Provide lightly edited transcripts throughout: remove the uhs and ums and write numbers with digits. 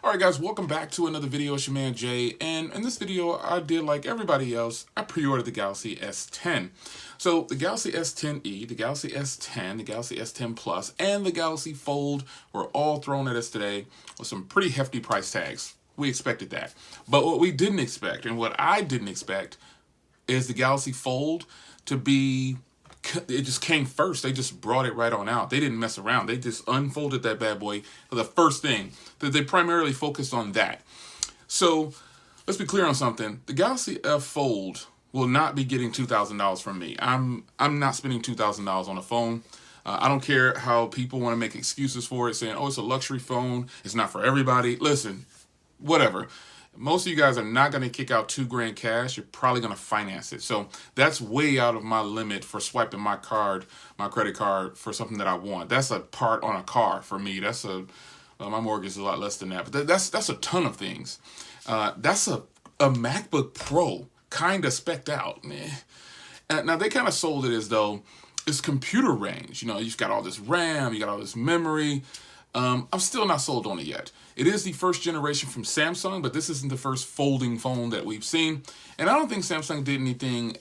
Alright guys, welcome back to another video. It's your man Jay, and in this video I did like everybody else. I pre-ordered the Galaxy S10. So the Galaxy S10e, the Galaxy S10, the Galaxy S10 Plus, and the Galaxy Fold were all thrown at us today with some pretty hefty price tags. We expected that. But what we didn't expect, and what I didn't expect, is the Galaxy Fold to be... It just came first. They just brought it right on out. They didn't mess around. They just unfolded that bad boy for the first thing. That they primarily focused on that. So let's be clear on something. The Galaxy F Fold will not be getting $2,000 from me. I'm not spending $2,000 on a phone. I don't care how people want to make excuses for it, saying, "Oh, it's a luxury phone. It's not for everybody." Listen, whatever. Most of you guys are not going to kick out $2 grand cash. You're probably going to finance it. So that's way out of my limit for swiping my credit card for something that I want. That's a part on a car for me. That's my mortgage is a lot less than that. But that's a ton of things. That's a MacBook Pro kind of specced out, man. Now they kind of sold it as though it's computer range. You know, you've got all this RAM, you got all this memory. I'm still not sold on it yet. It is the first generation from Samsung, but this isn't the first folding phone that we've seen. And I don't think Samsung did anything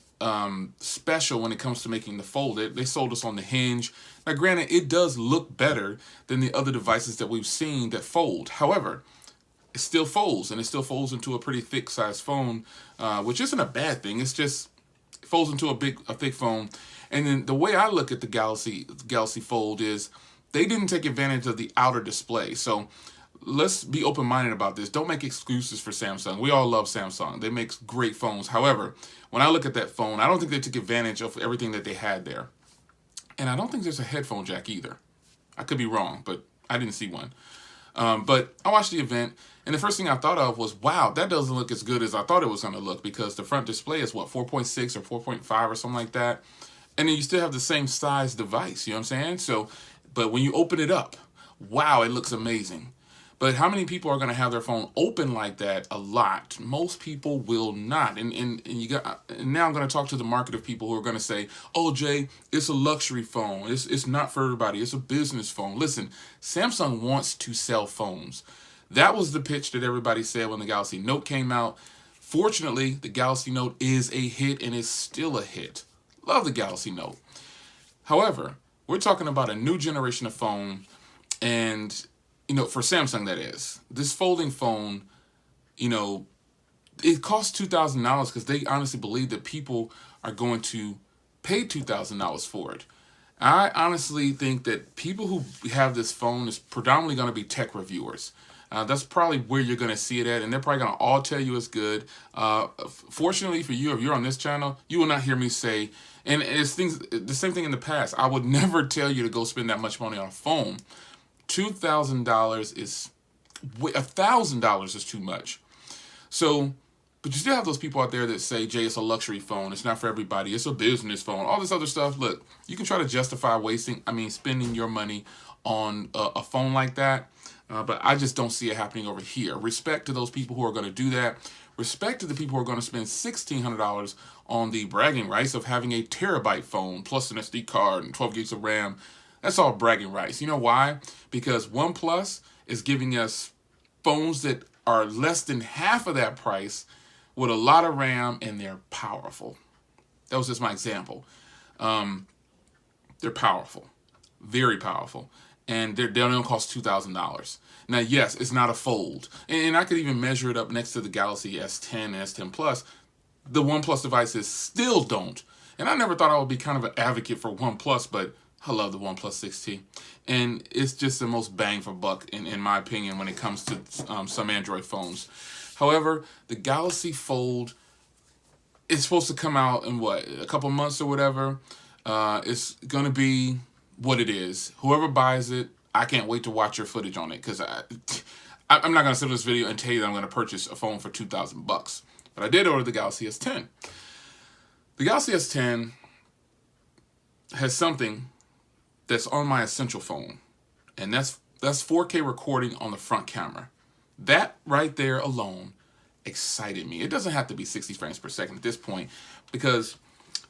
special when it comes to making the Fold. They sold us on the hinge. Now, granted, it does look better than the other devices that we've seen that fold. However, it still folds, and it still folds into a pretty thick size phone, which isn't a bad thing. It's just it folds into a thick phone. And then the way I look at the Galaxy Fold is they didn't take advantage of the outer display. So let's be open-minded about this. Don't make excuses for Samsung. We all love Samsung. They make great phones. However, when I look at that phone, I don't think they took advantage of everything that they had there. And I don't think there's a headphone jack either. I could be wrong, but I didn't see one. But I watched the event, and the first thing I thought of was, wow, that doesn't look as good as I thought it was going to look, because the front display is, what, 4.6 or 4.5 or something like that. And then you still have the same size device, you know what I'm saying? So, but when you open it up, wow, it looks amazing. But how many people are going to have their phone open like that? A lot. Most people will not. And now I'm going to talk to the market of people who are going to say, "Oh, Jay, it's a luxury phone. It's not for everybody. It's a business phone." Listen, Samsung wants to sell phones. That was the pitch that everybody said when the Galaxy Note came out. Fortunately, the Galaxy Note is a hit and is still a hit. Love the Galaxy Note. However, we're talking about a new generation of phone, and you know, for Samsung, that is. This folding phone, you know, it costs $2,000 because they honestly believe that people are going to pay $2,000 for it. I honestly think that people who have this phone is predominantly going to be tech reviewers. That's probably where you're going to see it at, and they're probably going to all tell you it's good. Fortunately for you, if you're on this channel, you will not hear me say, and it's the same thing in the past. I would never tell you to go spend that much money on a phone. $2,000 is $1,000 is too much. So, but you still have those people out there that say, "Jay, it's a luxury phone. It's not for everybody. It's a business phone." All this other stuff. Look, you can try to justify spending your money on a phone like that. But I just don't see it happening over here. Respect to those people who are going to do that. Respect to the people who are going to spend $1,600 on the bragging rights of having a terabyte phone plus an SD card and 12 gigs of RAM. That's all bragging rights. You know why? Because OnePlus is giving us phones that are less than half of that price with a lot of RAM, and they're powerful. That was just my example. They're powerful. Very powerful. And they don't cost $2,000. Now, yes, it's not a fold. And I could even measure it up next to the Galaxy S10 and S10 Plus. The OnePlus devices still don't. And I never thought I would be kind of an advocate for OnePlus, but I love the OnePlus 6T. And it's just the most bang for buck, in my opinion, when it comes to some Android phones. However, the Galaxy Fold is supposed to come out in, what, a couple months or whatever. It's going to be what it is. Whoever buys it, I can't wait to watch your footage on it, because I'm not going to sit in this video and tell you that I'm going to purchase a phone for $2,000. But I did order the Galaxy S10. The Galaxy S10 has something that's on my essential phone, and that's 4K recording on the front camera. That right there alone excited me. It doesn't have to be 60 frames per second at this point, because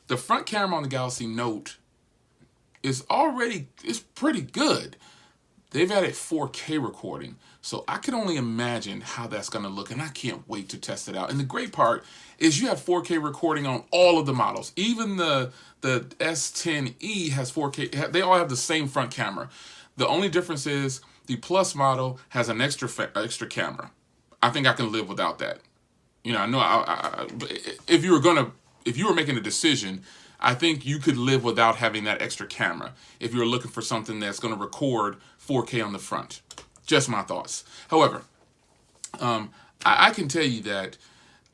the front camera on the Galaxy Note is pretty good. they've added 4K recording. So I can only imagine how that's going to look, and I can't wait to test it out. And the great part is you have 4K recording on all of the models. Even the S10e has 4K. They all have the same front camera. The only difference is the Plus model has an extra camera. I think I can live without that. You know, I know if you were making a decision, I think you could live without having that extra camera if you're looking for something that's going to record 4K on the front. Just my thoughts. However, I can tell you that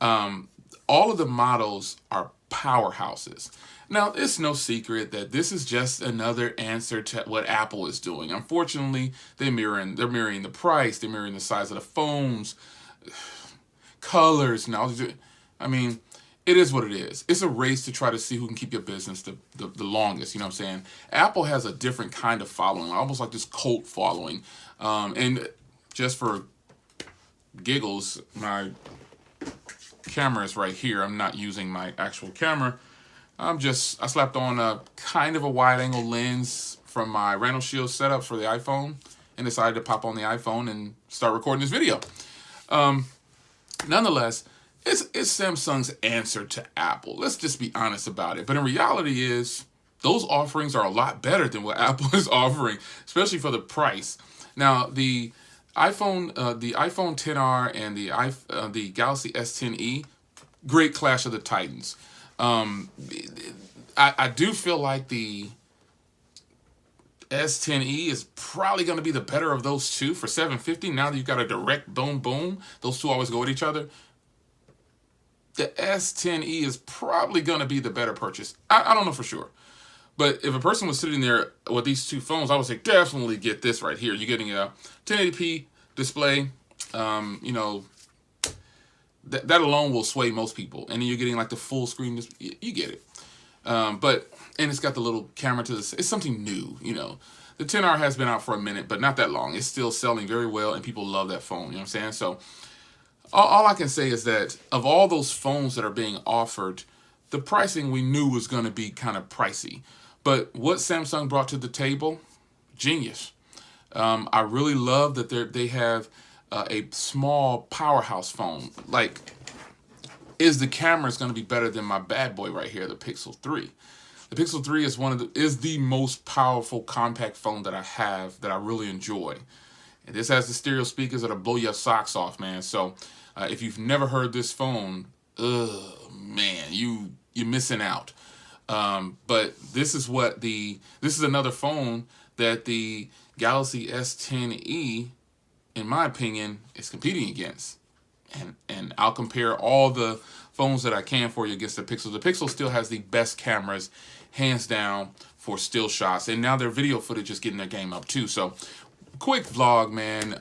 all of the models are powerhouses. Now, it's no secret that this is just another answer to what Apple is doing. Unfortunately, they're mirroring the price, they're mirroring the size of the phones, colors, and all. I mean, it is what it is. It's a race to try to see who can keep your business the longest. You know what I'm saying? Apple has a different kind of following, almost like this cult following. And just for giggles, my camera is right here. I'm not using my actual camera. I slapped on a kind of a wide angle lens from my Randall Shield setup for the iPhone and decided to pop on the iPhone and start recording this video. Nonetheless, it's Samsung's answer to Apple. Let's just be honest about it. But in reality is, those offerings are a lot better than what Apple is offering, especially for the price. Now, the iPhone XR and the Galaxy S10e, great clash of the titans. I do feel like the S10e is probably going to be the better of those two for $750. Now that you've got a direct boom boom, those two always go with each other. The S10e is probably going to be the better purchase. I don't know for sure. But if a person was sitting there with these two phones, I would say definitely get this right here. You're getting a 1080p display. You know, that alone will sway most people. And then you're getting like the full screen. You get it. And it's got the little camera to this. It's something new, you know. The XR has been out for a minute, but not that long. It's still selling very well, and people love that phone. You know what I'm saying? So all I can say is that of all those phones that are being offered, the pricing we knew was going to be kind of pricey. But what Samsung brought to the table, genius. I really love that they have a small powerhouse phone. Like, is the camera going to be better than my bad boy right here, the Pixel 3? The Pixel 3 is the most powerful compact phone that I have that I really enjoy. And this has the stereo speakers that'll blow your socks off, man. So if you've never heard this phone, man, you're missing out. But this is another phone that the Galaxy S10e, in my opinion, is competing against. And I'll compare all the phones that I can for you against the Pixel. The Pixel still has the best cameras, hands down, for still shots. And now their video footage is getting their game up too. So, quick vlog, man.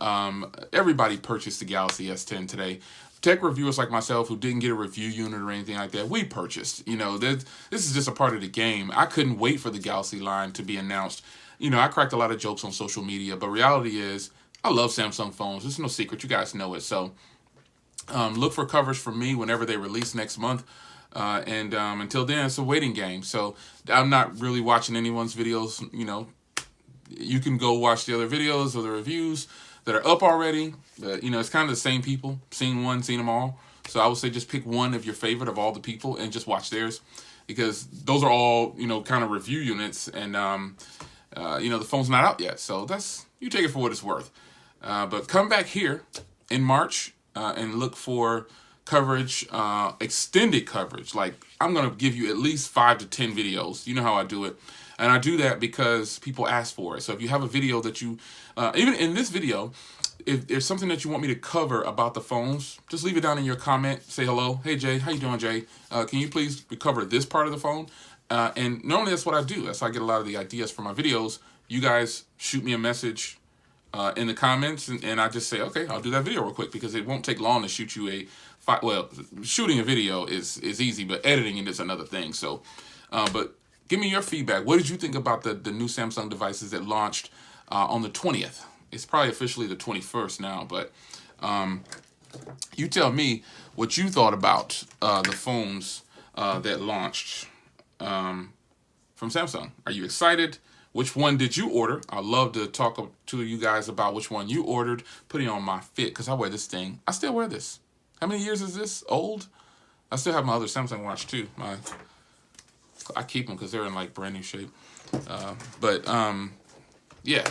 Everybody purchased the Galaxy S10 today. Tech reviewers like myself who didn't get a review unit or anything like that, we purchased. You know, this is just a part of the game. I couldn't wait for the Galaxy line to be announced. You know, I cracked a lot of jokes on social media, but reality is, I love Samsung phones. It's no secret. You guys know it. So, look for coverage from me whenever they release next month. And until then, it's a waiting game. So I'm not really watching anyone's videos. You know, you can go watch the other videos or the reviews that are up already. But, you know, it's kind of the same people. Seen one, seen them all. So I would say just pick one of your favorite of all the people and just watch theirs. Because those are all, you know, kind of review units. And, you know, the phone's not out yet. So you take it for what it's worth. But come back here in March. And look for coverage, extended coverage. Like, I'm going to give you at least 5 to 10 videos. You know how I do it. And I do that because people ask for it. So if you have a video that you, even in this video, if there's something that you want me to cover about the phones, just leave it down in your comment. Say hello. Hey, Jay. How you doing, Jay? Can you please cover this part of the phone? And normally that's what I do. That's how I get a lot of the ideas for my videos. You guys shoot me a message in the comments, and I just say, okay, I'll do that video real quick, because it won't take long to shoot you shooting a video is easy, but editing it is another thing. So, but give me your feedback. What did you think about the new Samsung devices that launched on the 20th? It's probably officially the 21st now, but you tell me what you thought about the phones that launched from Samsung. Are you excited? Which one did you order? I'd love to talk to you guys about which one you ordered, putting on my fit, because I wear this thing. I still wear this. How many years is this old? I still have my other Samsung watch too. I keep them because they're in like brand new shape. Yeah.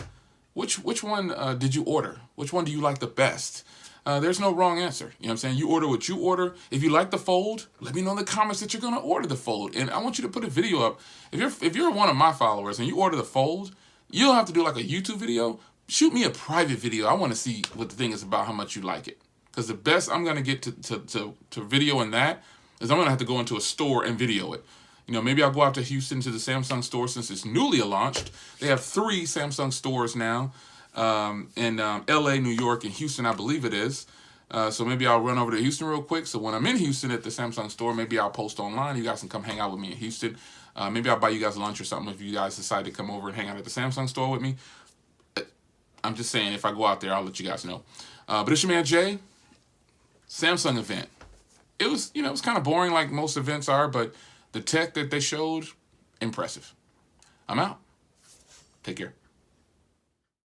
Which one did you order? Which one do you like the best? There's no wrong answer. You know what I'm saying? You order what you order. If you like the Fold, let me know in the comments that you're gonna order the Fold, and I want you to put a video up. If you're one of my followers and you order the Fold, you don't have to do like a YouTube video. Shoot me a private video. I want to see what the thing is about, how much you like it. Because the best I'm gonna get to video in that is I'm gonna have to go into a store and video it. You know, maybe I'll go out to Houston to the Samsung store since it's newly launched. They have 3 Samsung stores now. In LA, New York, and Houston, I believe it is. So maybe I'll run over to Houston real quick. So when I'm in Houston at the Samsung store, maybe I'll post online. You guys can come hang out with me in Houston. Maybe I'll buy you guys lunch or something if you guys decide to come over and hang out at the Samsung store with me. I'm just saying, if I go out there, I'll let you guys know. But it's your man Jay. Samsung event. It was, it was kind of boring like most events are, but the tech that they showed, impressive. I'm out. Take care.